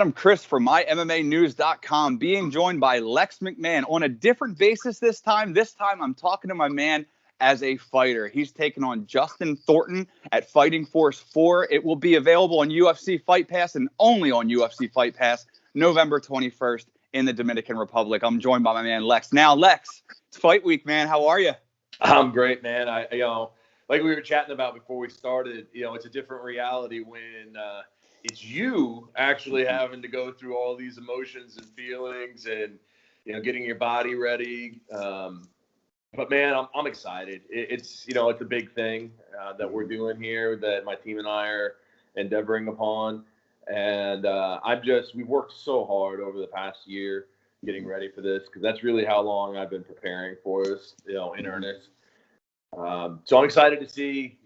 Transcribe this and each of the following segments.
Adam Chris from MyMMAnews.com, being joined by Lex McMahon on a different basis this time. This time I'm talking to my man as a fighter. He's taking on Justin Thornton at Fighting Force 4. It will be available on UFC Fight Pass and only on UFC Fight Pass November 21st in the Dominican Republic. I'm joined by my man Lex. Now, Lex, it's fight week, man. How are you? I'm great, man. Like we were chatting about before we started, it's a different reality when it's you actually having to go through all these emotions and feelings and, getting your body ready. But man, I'm excited. It's a big thing that we're doing here that my team and I are endeavoring upon. And we've worked so hard over the past year getting ready for this, because that's really how long I've been preparing for this, in earnest. So I'm excited to see,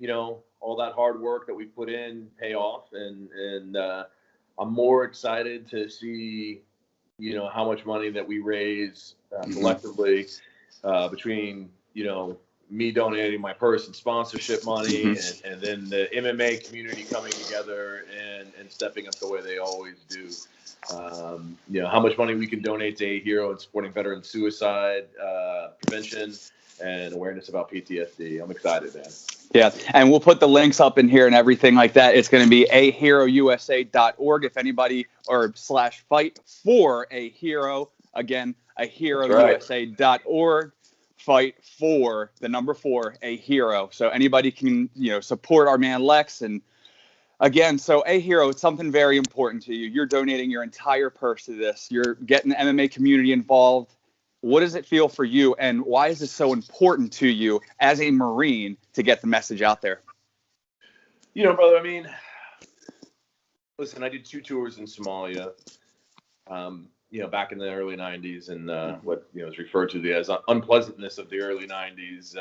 all that hard work that we put in pay off, and I'm more excited to see, how much money that we raise collectively between, me donating my purse and sponsorship money, and then the MMA community coming together and stepping up the way they always do. How much money we can donate to A Hero and supporting veteran suicide prevention and awareness about PTSD. I'm excited, man. Yeah, and we'll put the links up in here and everything like that. It's going to be aherousa.org if anybody, or /fight for a hero. Again, aherousa.org. Fight for the number 4, a hero. So anybody can, support our man Lex. And again, so A Hero, it's something very important to you. You're donating your entire purse to this. You're getting the MMA community involved. What does it feel for you, and why is it so important to you as a Marine to get the message out there? Brother, listen, I did 2 tours in Somalia, back in the early 90s, and what is referred to as unpleasantness of the early 90s.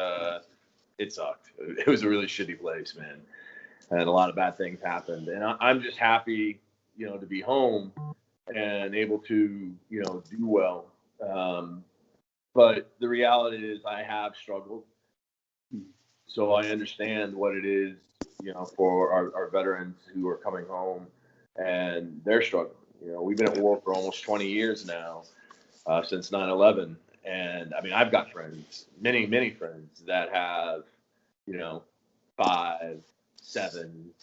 It sucked. It was a really shitty place, man, and a lot of bad things happened. And I'm just happy, to be home and able to, do well. But the reality is I have struggled. So I understand what it is, for our veterans who are coming home and they're struggling. We've been at war for almost 20 years now, since 9/11. And I've got friends, many, many friends that have, 5, 7,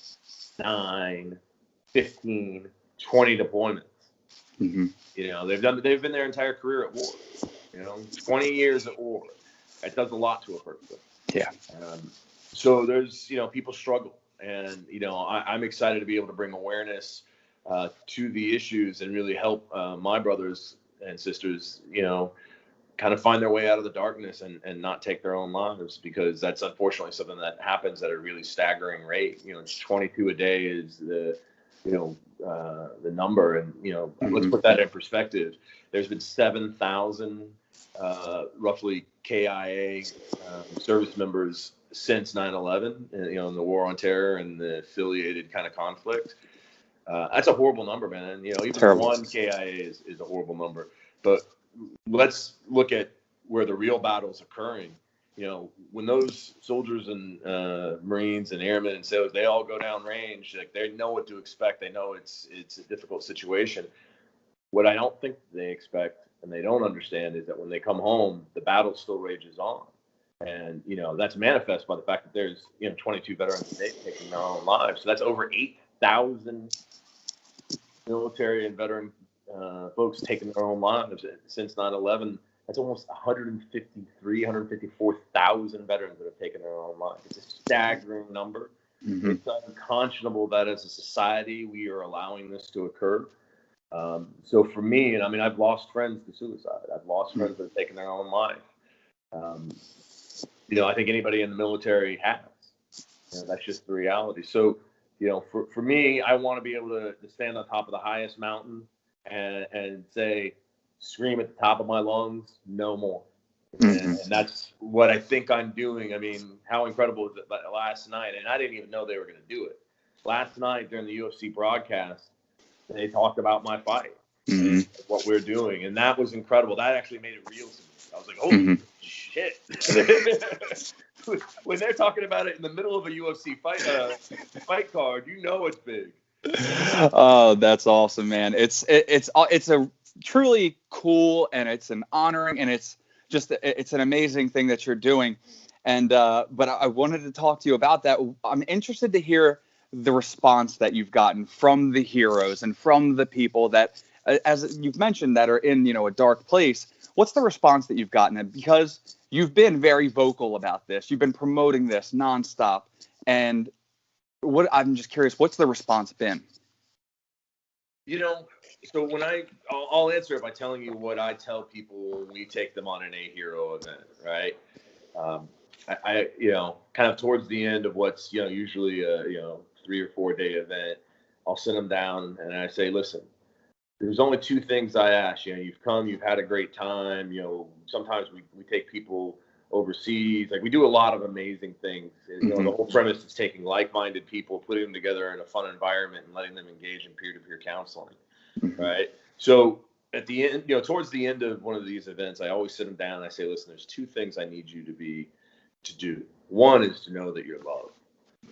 9, 15, 20 deployments. They've been their entire career at war. 20 years at war. That does a lot to a person. Yeah. So there's, people struggle. And, I'm excited to be able to bring awareness to the issues and really help my brothers and sisters, kind of find their way out of the darkness and not take their own lives, because that's unfortunately something that happens at a really staggering rate. It's 22 a day is the number. And, let's put that in perspective. There's been 7,000 roughly KIA service members since 9/11, in the war on terror and the affiliated kind of conflict. That's a horrible number, man. And, even Terrible. 1 KIA is a horrible number. But let's look at where the real battle's occurring. When those soldiers and Marines and airmen and sailors, they all go down range, like they know what to expect. They know it's a difficult situation. What I don't think they expect and they don't understand is that when they come home, the battle still rages on. And, that's manifest by the fact that there's, 22 veterans a day taking their own lives. So that's over 8,000 military and veteran folks taking their own lives since 9/11. That's almost 154,000 veterans that have taken their own lives. It's a staggering number. It's unconscionable that as a society we are allowing this to occur. So for me, and I've lost friends to suicide. I've lost friends that have taken their own life. I think anybody in the military has. That's just the reality. So, for me, I want to be able to stand on top of the highest mountain and say, scream at the top of my lungs, no more. And that's what I think I'm doing. How incredible was it last night? And I didn't even know they were going to do it. Last night during the UFC broadcast, they talked about my fight and what we're doing. And that was incredible. That actually made it real to me. I was like, oh, shit. When they're talking about it in the middle of a UFC fight card, it's big. Oh, that's awesome, man. It's a truly cool, and it's an honoring, and it's an amazing thing that you're doing. And but I wanted to talk to you about that. I'm interested to hear the response that you've gotten from the heroes and from the people that, as you've mentioned, that are in, a dark place. What's the response that you've gotten? Because you've been very vocal about this. You've been promoting this nonstop, and I'm just curious, what's the response been? So I'll answer it by telling you what I tell people when we take them on an A Hero event, right? I kind of towards the end of what's, usually a, 3 or 4 day event, I'll sit them down and I say, listen, there's only 2 things I ask. You've come, you've had a great time. Sometimes we take people overseas. Like, we do a lot of amazing things. The whole premise is taking like-minded people, putting them together in a fun environment and letting them engage in peer-to-peer counseling, right? So at the end, towards the end of one of these events, I always sit them down and I say, listen, there's 2 things I need you to do. One is to know that you're loved.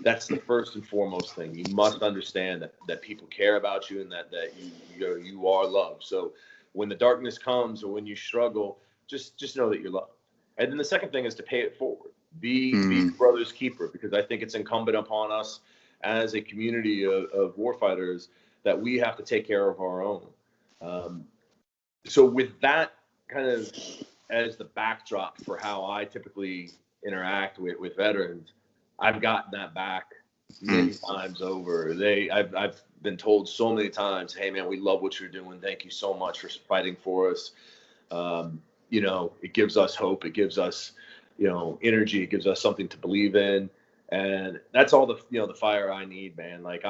That's the first and foremost thing. You must understand that people care about you and that you are loved. So when the darkness comes or when you struggle, just know that you're loved. And then the second thing is to pay it forward. Be brother's keeper, because I think it's incumbent upon us as a community of warfighters that we have to take care of our own. So with that kind of as the backdrop for how I typically interact with veterans, I've gotten that back many times over. I've been told so many times, hey man, we love what you're doing. Thank you so much for fighting for us. It gives us hope. It gives us, energy. It gives us something to believe in. And that's all the fire I need, man. Like,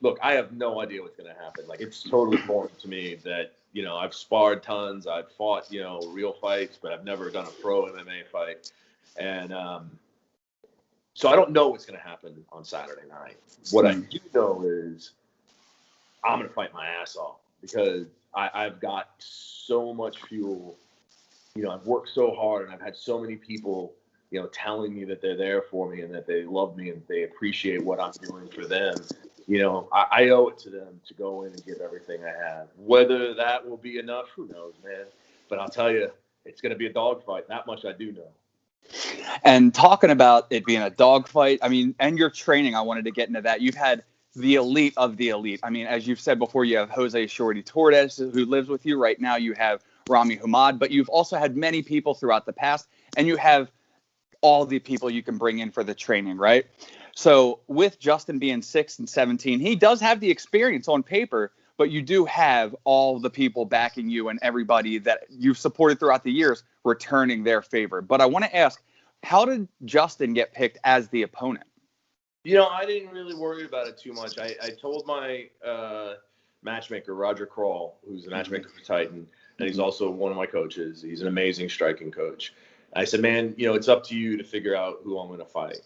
look, I have no idea what's going to happen. Like, it's totally foreign to me that, I've sparred tons. I've fought, real fights, but I've never done a pro MMA fight. And, so I don't know what's going to happen on Saturday night. What I do know is I'm going to fight my ass off, because I've got so much fuel. I've worked so hard, and I've had so many people, telling me that they're there for me and that they love me and they appreciate what I'm doing for them. I owe it to them to go in and give everything I have. Whether that will be enough, who knows, man. But I'll tell you, it's going to be a dogfight. That much I do know. And talking about it being a dogfight, I mean, and your training, I wanted to get into that. You've had the elite of the elite. I mean, as you've said before, you have Jose Shorty Torres, who lives with you right now. You have Rami Hamad, but you've also had many people throughout the past, and you have all the people you can bring in for the training, right? So with Justin being 6 and 17, he does have the experience on paper, but you do have all the people backing you and everybody that you've supported throughout the years returning their favor. But I want to ask, how did Justin get picked as the opponent? I didn't really worry about it too much. I told my matchmaker, Roger Crawl, who's the matchmaker for Titan, and he's also one of my coaches. He's an amazing striking coach. I said, man, it's up to you to figure out who I'm going to fight.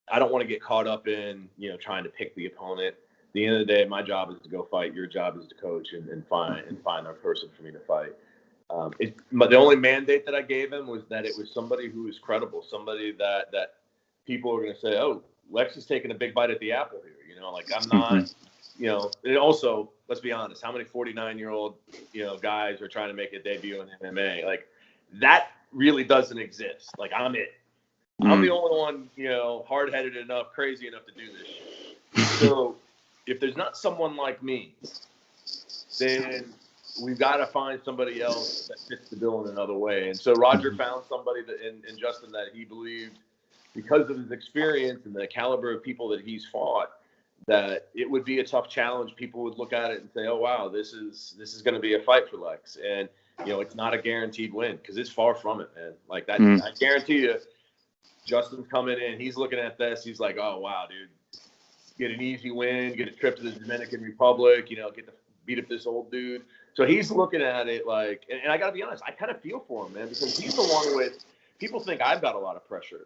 I don't want to get caught up in, trying to pick the opponent. At the end of the day, my job is to go fight. Your job is to coach and find a person for me to fight. The only mandate that I gave him was that it was somebody who was credible, somebody that people are going to say, oh, Lex is taking a big bite at the apple here. Like, I'm not, and also, let's be honest, how many 49-year-old, guys are trying to make a debut in MMA? Like, that really doesn't exist. Like, I'm it. I'm the only one, hard-headed enough, crazy enough to do this shit. So if there's not someone like me, then we've got to find somebody else that fits the bill in another way. And so Roger found somebody in Justin that he believed, because of his experience and the caliber of people that he's fought, that it would be a tough challenge. People would look at it and say, oh, wow, this is going to be a fight for Lex. And, it's not a guaranteed win, because it's far from it, man. Like that, I guarantee you, Justin's coming in, he's looking at this, he's like, oh, wow, dude, get an easy win, get a trip to the Dominican Republic, get to beat up this old dude. So he's looking at it like, and I got to be honest, I kind of feel for him, man, because he's the one with, people think I've got a lot of pressure.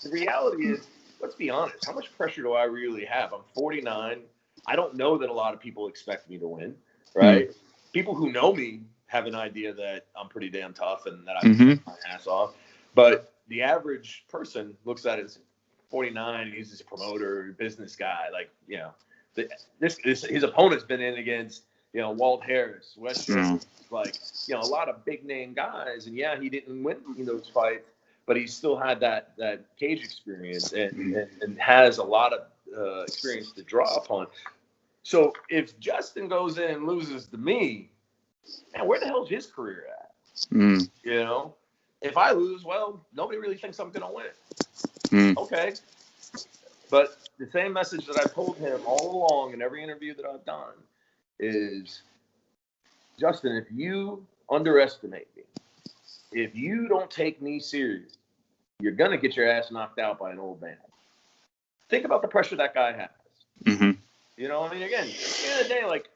The reality is, let's be honest, how much pressure do I really have? I'm 49. I don't know that a lot of people expect me to win, right? People who know me have an idea that I'm pretty damn tough and that I can my ass off. But the average person looks at it and says, 49. He's this promoter, business guy. Like, his opponent's been in against, Walt Harris, West Jones, like, a lot of big name guys. And yeah, he didn't win those fights, but he still had that cage experience and has a lot of experience to draw upon. So if Justin goes in and loses to me, man, where the hell's his career at? If I lose, well, nobody really thinks I'm going to win. Okay. But the same message that I've told him all along in every interview that I've done is, Justin, if you underestimate me, if you don't take me serious, you're going to get your ass knocked out by an old man. Think about the pressure that guy has. Mm-hmm. Again, at the end of the day, like,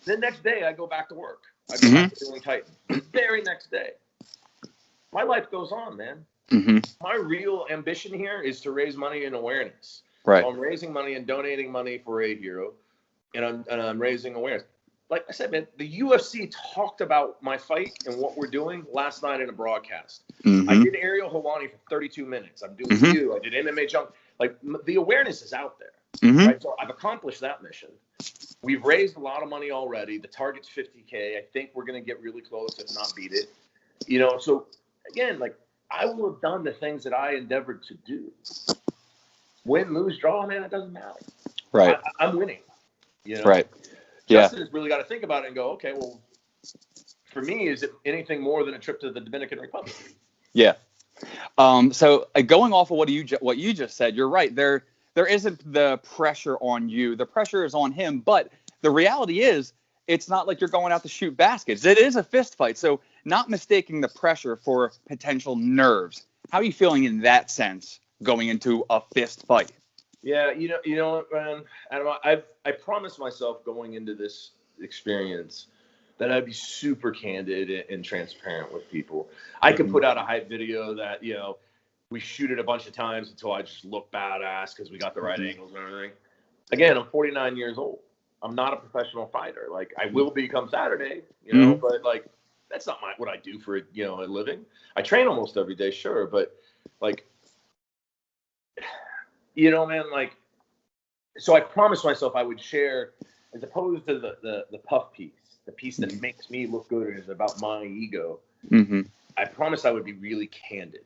the next day I go back to work. I go back to doing Titan. The very next day. My life goes on, man. My real ambition here is to raise money and awareness. Right. So I'm raising money and donating money for a hero, and I'm raising awareness. Like I said, man, the UFC talked about my fight and what we're doing last night in a broadcast. I did Ariel Helwani for 32 minutes. I'm doing you. I did MMA Junk. Like, the awareness is out there. Right? So I've accomplished that mission. We've raised a lot of money already. The target's $50K. I think we're going to get really close, if not beat it. So again, like, I will have done the things that I endeavored to do. Win, lose, draw, man, it doesn't matter. Right. I'm winning. Right. Yeah. Justin has really got to think about it and go, okay, well, for me, is it anything more than a trip to the Dominican Republic? Yeah. So going off of what you just said, you're right. There isn't the pressure on you. The pressure is on him. But the reality is, it's not like you're going out to shoot baskets. It is a fist fight. So not mistaking the pressure for potential nerves. How are you feeling in that sense going into a fist fight? Yeah, man, Adam, I promised myself going into this experience that I'd be super candid and transparent with people. I could put out a hype video that, we shoot it a bunch of times until I just look badass because we got the right angles and everything. Again, I'm 49 years old. I'm not a professional fighter. Like, I will be come Saturday, but like, that's not what I do for, a living. I train almost every day, sure. But like, man, like, so I promised myself I would share, as opposed to the puff piece, the piece that makes me look good and is about my ego. I promised I would be really candid.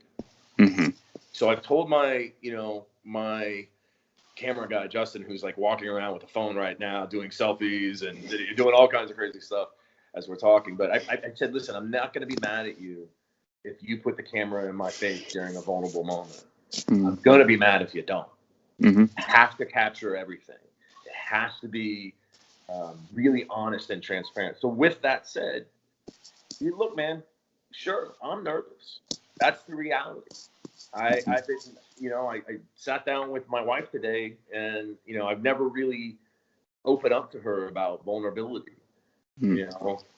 So I've told my camera guy, Justin, who's like walking around with a phone right now, doing selfies and doing all kinds of crazy stuff as we're talking. But I said, listen, I'm not going to be mad at you if you put the camera in my face during a vulnerable moment. I'm going to be mad if you don't. I have to capture everything. It has to be really honest and transparent. So with that said, look, man, sure, I'm nervous. That's the reality. I've been, I sat down with my wife today, and I've never really opened up to her about vulnerability.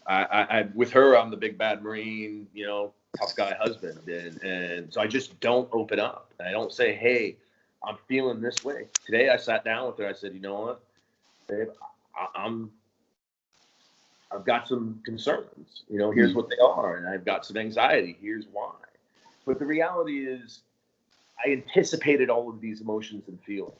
I with her, I'm the big bad Marine, tough guy husband, and so I just don't open up. I don't say, hey, I'm feeling this way. Today I sat down with her. I said, you know what, babe, I've got some concerns. Here's what they are, and I've got some anxiety. Here's why. But the reality is, I anticipated all of these emotions and feelings.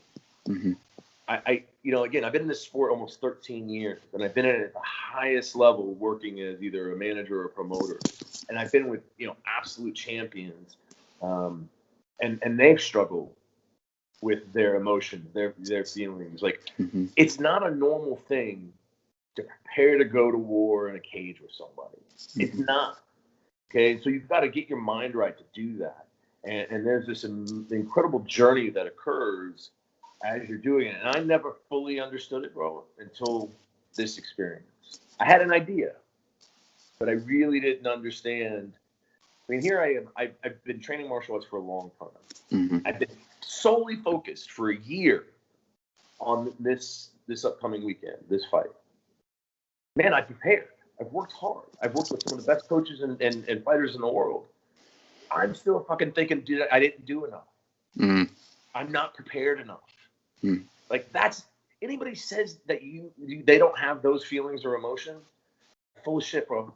Again, I've been in this sport almost 13 years, and I've been at the highest level working as either a manager or a promoter. And I've been with, absolute champions, and they've struggled with their emotions, their feelings. Like, it's not a normal thing to prepare to go to war in a cage with somebody. It's not. Okay, so you've got to get your mind right to do that. And there's this incredible journey that occurs as you're doing it. And I never fully understood it, bro, until this experience. I had an idea, but I really didn't understand. I mean, here I am. I've been training martial arts for a long time. I've been solely focused for a year on this upcoming weekend, this fight. Man, I prepared. I've worked hard. I've worked with some of the best coaches and fighters in the world. I'm still fucking thinking, dude, I didn't do enough. I'm not prepared enough. Like, anybody says that they don't have those feelings or emotions, full of shit, bro.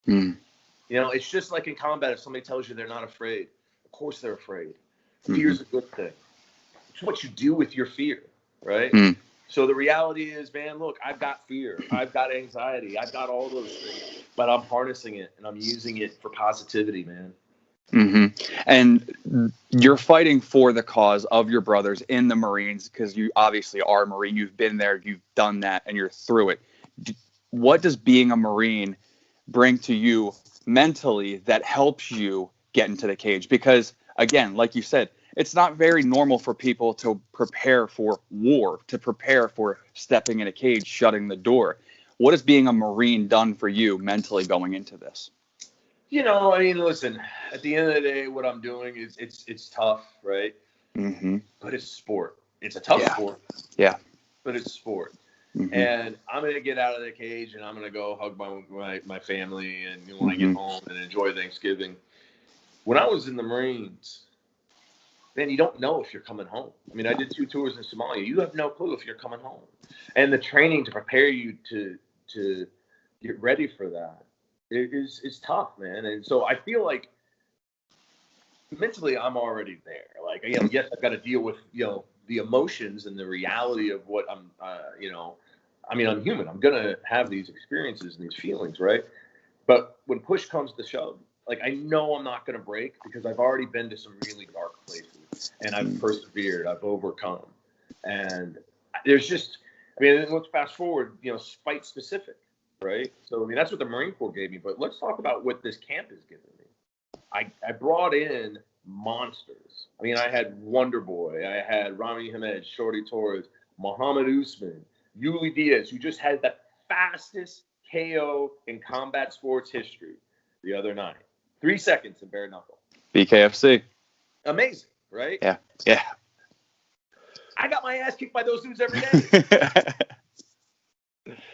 It's just like in combat. If somebody tells you they're not afraid, of course they're afraid. Fear's a good thing. what you do with your fear, right? So the reality is, man, look, I've got fear, I've got anxiety, I've got all those things, but I'm harnessing it and I'm using it for positivity, man. And you're fighting for the cause of your brothers in the Marines because you obviously are a Marine. You've been there, you've done that, and you're through it. What does being a Marine bring to you mentally that helps you get into the cage? Because, again, like you said, it's not very normal for people to prepare for war, to prepare for stepping in a cage, shutting the door. What has being a Marine done for you mentally going into this? You know, I mean, listen, at the end of the day, what I'm doing is it's tough, right? But it's sport. It's a tough sport. Yeah. But it's sport. And I'm going to get out of the cage and I'm going to go hug my family and when I get home and enjoy Thanksgiving. When I was in the Marines, man, you don't know if you're coming home. I mean, I did 2 tours in Somalia. You have no clue if you're coming home. And the training to prepare you to get ready for that is tough, man. And so I feel like mentally I'm already there. Like, you know, yes, I've got to deal with, you know, the emotions and the reality of what I'm, you know, I mean, I'm human. I'm going to have these experiences and these feelings, right? But when push comes to shove, like, I know I'm not going to break because I've already been to some really dark places and I've persevered, I've overcome. And there's just, I mean, let's fast forward, you know, fight specific, right? So, I mean, that's what the Marine Corps gave me, but let's talk about what this camp has given me. I brought in monsters. I mean, I had Wonder Boy, I had Rami Hamed, Shorty Torres, Muhammad Usman, Yuli Diaz, who just had the fastest KO in combat sports history the other night. 3 seconds in bare knuckle. BKFC. Amazing, right? Yeah. Yeah. I got my ass kicked by those dudes every day.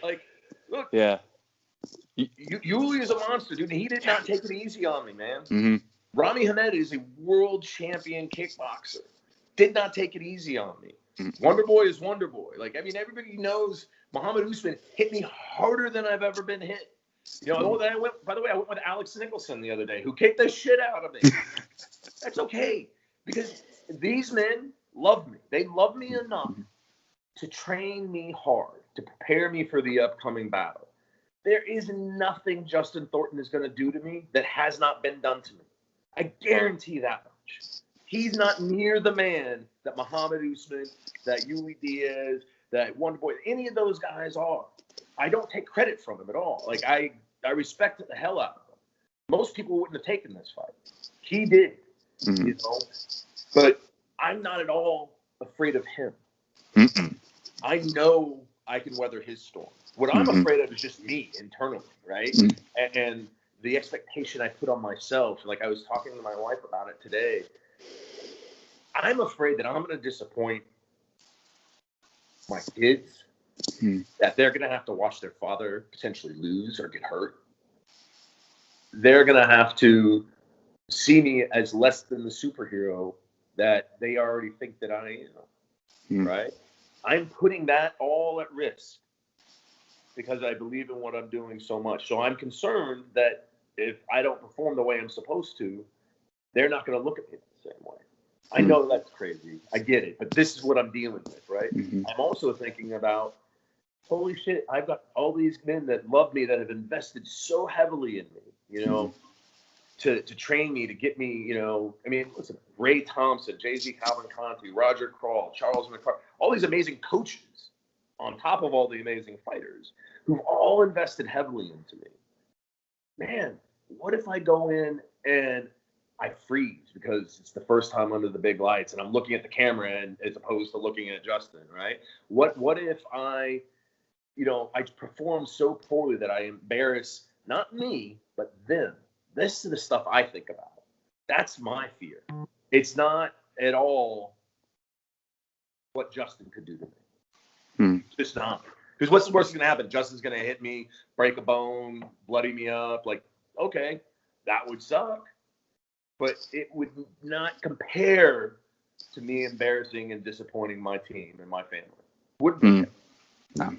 Like, look. Yeah. Yuli is a monster, dude. And he did not take it easy on me, man. Rami Hamed is a world champion kickboxer. Did not take it easy on me. Wonder Boy is Wonder Boy. Like, I mean, everybody knows Muhammad Usman hit me harder than I've ever been hit. You know, by the way, I went with Alex Nicholson the other day, who kicked the shit out of me. That's okay, because these men love me. They love me enough to train me hard, to prepare me for the upcoming battle. There is nothing Justin Thornton is going to do to me that has not been done to me. I guarantee that much. He's not near the man that Muhammad Usman, that Yuli Diaz, that Wonder Boy, any of those guys are. I don't take credit from him at all. Like, I respect the hell out of him. Most people wouldn't have taken this fight. He did, you know. But I'm not at all afraid of him. I know I can weather his storm. What I'm afraid of is just me internally, right? And the expectation I put on myself. Like, I was talking to my wife about it today. I'm afraid that I'm going to disappoint my kids, that they're going to have to watch their father potentially lose or get hurt. They're going to have to see me as less than the superhero that they already think that I am, right? I'm putting that all at risk because I believe in what I'm doing so much. So I'm concerned that if I don't perform the way I'm supposed to, they're not going to look at me the same way. I know that's crazy. I get it. But this is what I'm dealing with, right? I'm also thinking about, holy shit, I've got all these men that love me, that have invested so heavily in me, you know, to train me, to get me, you know. I mean, listen, Ray Thompson, Jay-Z Calvin Conti, Roger Crawl, Charles McCarthy, all these amazing coaches on top of all the amazing fighters who've all invested heavily into me. Man, what if I go in and I freeze because it's the first time under the big lights and I'm looking at the camera and as opposed to looking at Justin, right? What if I, you know, I perform so poorly that I embarrass not me, but them? This is the stuff I think about. That's my fear. It's not at all what Justin could do to me. It's just not. Because what's the worst that's going to happen? Justin's going to hit me, break a bone, bloody me up. Like, okay, that would suck. But it would not compare to me embarrassing and disappointing my team and my family. Wouldn't be. No.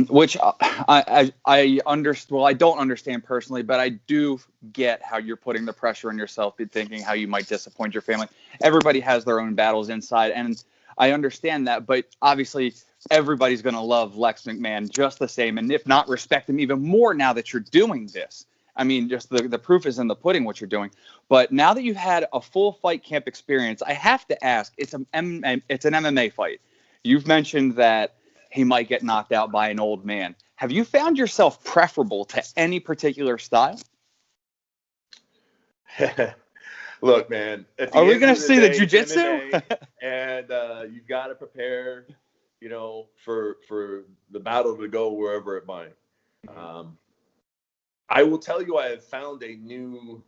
Which I understand. Well, I don't understand personally, but I do get how you're putting the pressure on yourself, thinking how you might disappoint your family. Everybody has their own battles inside, and I understand that. But obviously, everybody's going to love Lex McMahon just the same, and if not, respect him even more now that you're doing this. I mean, just the proof is in the pudding what you're doing. But now that you've had a full fight camp experience, I have to ask, it's an MMA fight. You've mentioned that he might get knocked out by an old man. Have you found yourself preferable to any particular style? Look, man. Are we going to see the jiu-jitsu? And you've got to prepare, for the battle to go wherever it might. I will tell you, I have found a new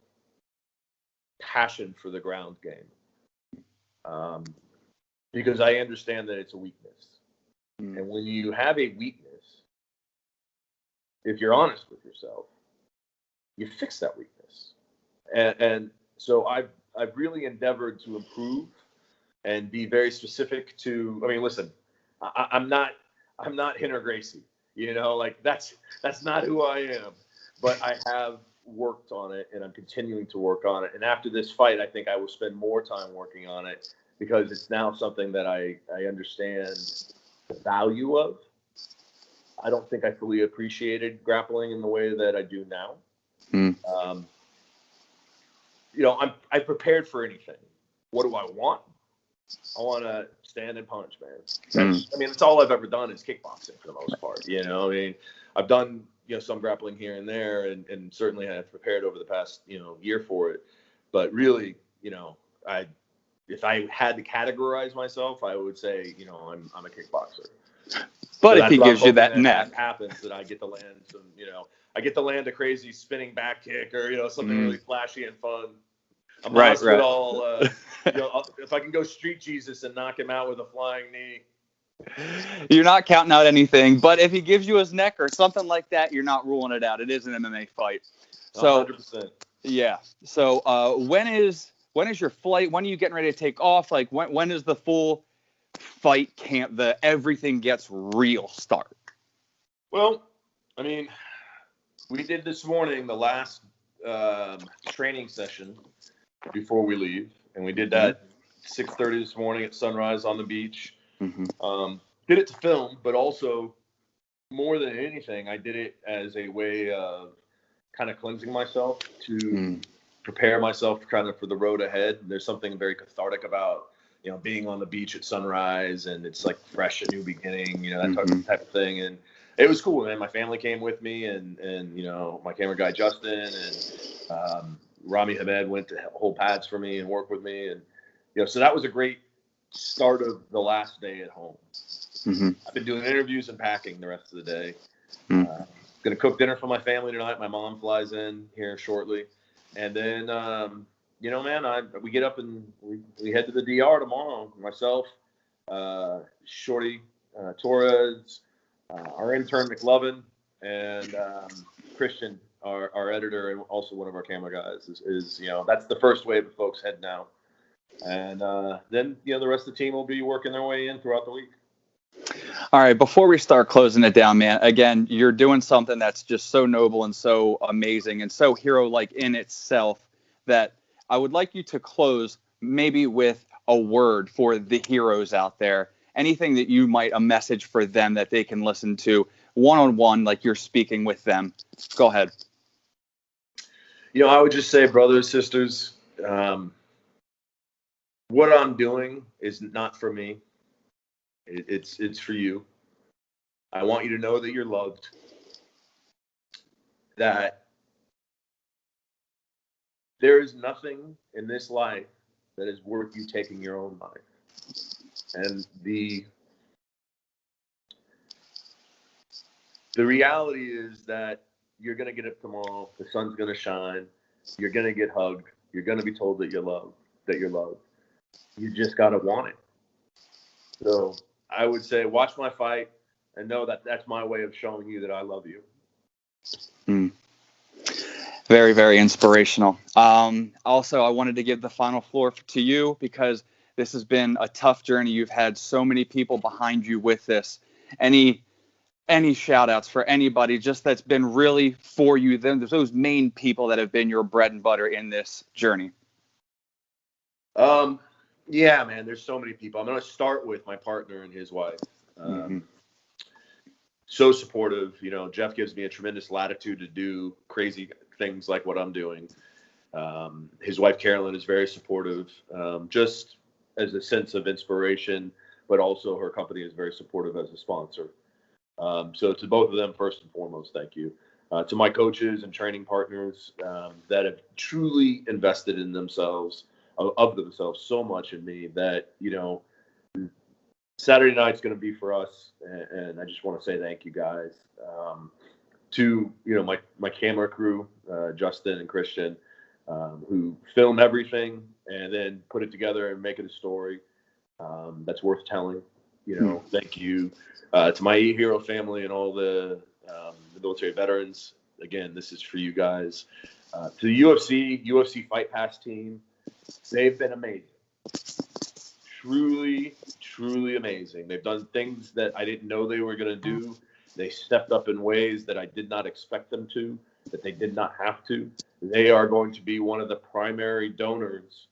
passion for the ground game, because I understand that it's a weakness. And when you have a weakness, if you're honest with yourself, you fix that weakness. And so I've really endeavored to improve and be very specific to. I mean, listen, I'm not Henry Gracie, that's not who I am. But I have worked on it, and I'm continuing to work on it. And after this fight, I think I will spend more time working on it because it's now something that I understand the value of. I don't think I fully appreciated grappling in the way that I do now. I'm prepared for anything. What do I want? I want to stand and punch, man. That's all I've ever done is kickboxing for the most part. I've done some grappling here and there, and certainly have prepared over the past year for it. But really, if I had to categorize myself, I would say I'm a kickboxer. But so if he gives you that net, happens that I get to land some I get to land a crazy spinning back kick or something really flashy and fun. I'm right. All, if I can go street Jesus and knock him out with a flying knee. You're not counting out anything, but if he gives you his neck or something like that, you're not ruling it out. It is an MMA fight. So 100%. Yeah. So when is your flight? When are you getting ready to take off? Like when is the full fight camp, the everything gets real start? Well, we did this morning the last training session before we leave, and we did that 6:30 this morning at sunrise on the beach. Did it to film, but also more than anything, I did it as a way of kind of cleansing myself to prepare myself kind of for the road ahead. There's something very cathartic about being on the beach at sunrise, and it's like fresh, a new beginning, that type of thing. And it was cool, man. My family came with me, and my camera guy Justin and Rami Hamed went to hold pads for me and work with me, and so that was a great start of the last day at home. I've been doing interviews and packing the rest of the day. Gonna cook dinner for my family tonight. My mom flies in here shortly, and then we get up and we head to the DR tomorrow. Myself, Shorty, Torres, our intern McLovin, and Christian, our editor and also one of our camera guys, is that's the first wave of folks heading out. And then, the rest of the team will be working their way in throughout the week. All right. Before we start closing it down, man, again, you're doing something that's just so noble and so amazing and so hero-like in itself that I would like you to close maybe with a word for the heroes out there. Anything that you might, a message for them that they can listen to one-on-one, like you're speaking with them. Go ahead. I would just say, brothers, sisters, what I'm doing is not for me. It's for you. I want you to know that you're loved. That there is nothing in this life that is worth you taking your own life. And the reality is that you're going to get up tomorrow. The sun's going to shine. You're going to get hugged. You're going to be told that you're loved. You just got to want it. So I would say watch my fight and know that that's my way of showing you that I love you. Very, very inspirational. Also, I wanted to give the final floor to you because this has been a tough journey. You've had so many people behind you with this. Any any shout outs for anybody just that's been really for you, then there's those main people that have been your bread and butter in this journey? Yeah, man, there's so many people. I'm going to start with my partner and his wife. So supportive. You know, Jeff gives me a tremendous latitude to do crazy things like what I'm doing. His wife, Carolyn, is very supportive, just as a sense of inspiration, but also her company is very supportive as a sponsor. So to both of them, first and foremost, thank you. To my coaches and training partners that have truly invested in themselves, of themselves so much in me that, you know, Saturday night's going to be for us. And I just want to say thank you guys. To, you know, my camera crew, Justin and Christian, who film everything and then put it together and make it a story that's worth telling. You know, thank you to my E-Hero family and all the military veterans. Again, this is for you guys. To the UFC Fight Pass team, they've been amazing. Truly, truly amazing. They've done things that I didn't know they were going to do. They stepped up in ways that I did not expect them to, that they did not have to. They are going to be one of the primary donors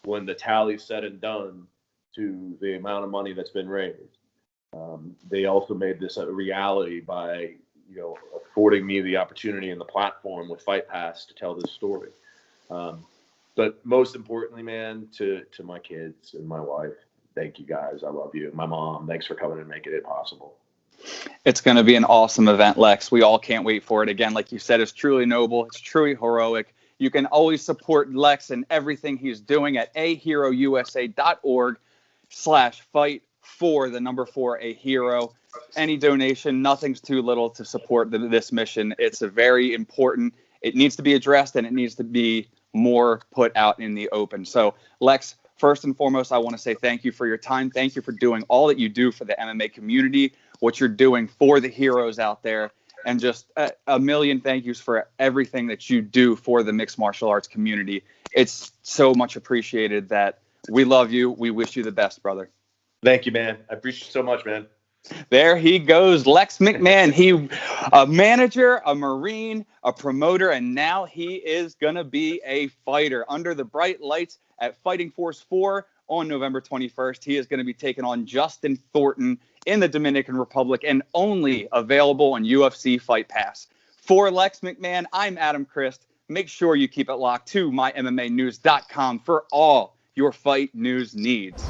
when the tally's said and done to the amount of money that's been raised. They also made this a reality by, you know, affording me the opportunity and the platform with Fight Pass to tell this story. But most importantly, man, to my kids and my wife, thank you guys. I love you. My mom, thanks for coming and making it possible. It's going to be an awesome event, Lex. We all can't wait for it. Again, like you said, it's truly noble. It's truly heroic. You can always support Lex and everything he's doing at aherousa.org/fight for the number 4 a hero. Any donation, nothing's too little to support this mission. It's a very important. It needs to be addressed and it needs to be more put out in the open. So, Lex, first and foremost, I want to say thank you for your time. Thank you for doing all that you do for the MMA community, what you're doing for the heroes out there, and just a million thank yous for everything that you do for the mixed martial arts community. It's so much appreciated. That we love you. We wish you the best, brother. Thank you, man. I appreciate it so much, man. There he goes, Lex McMahon. He, a manager, a Marine, a promoter, and now he is going to be a fighter under the bright lights at Fighting Force 4 on November 21st. He is going to be taking on Justin Thornton in the Dominican Republic and only available on UFC Fight Pass. For Lex McMahon, I'm Adam Christ. Make sure you keep it locked to mymmanews.com for all your fight news needs.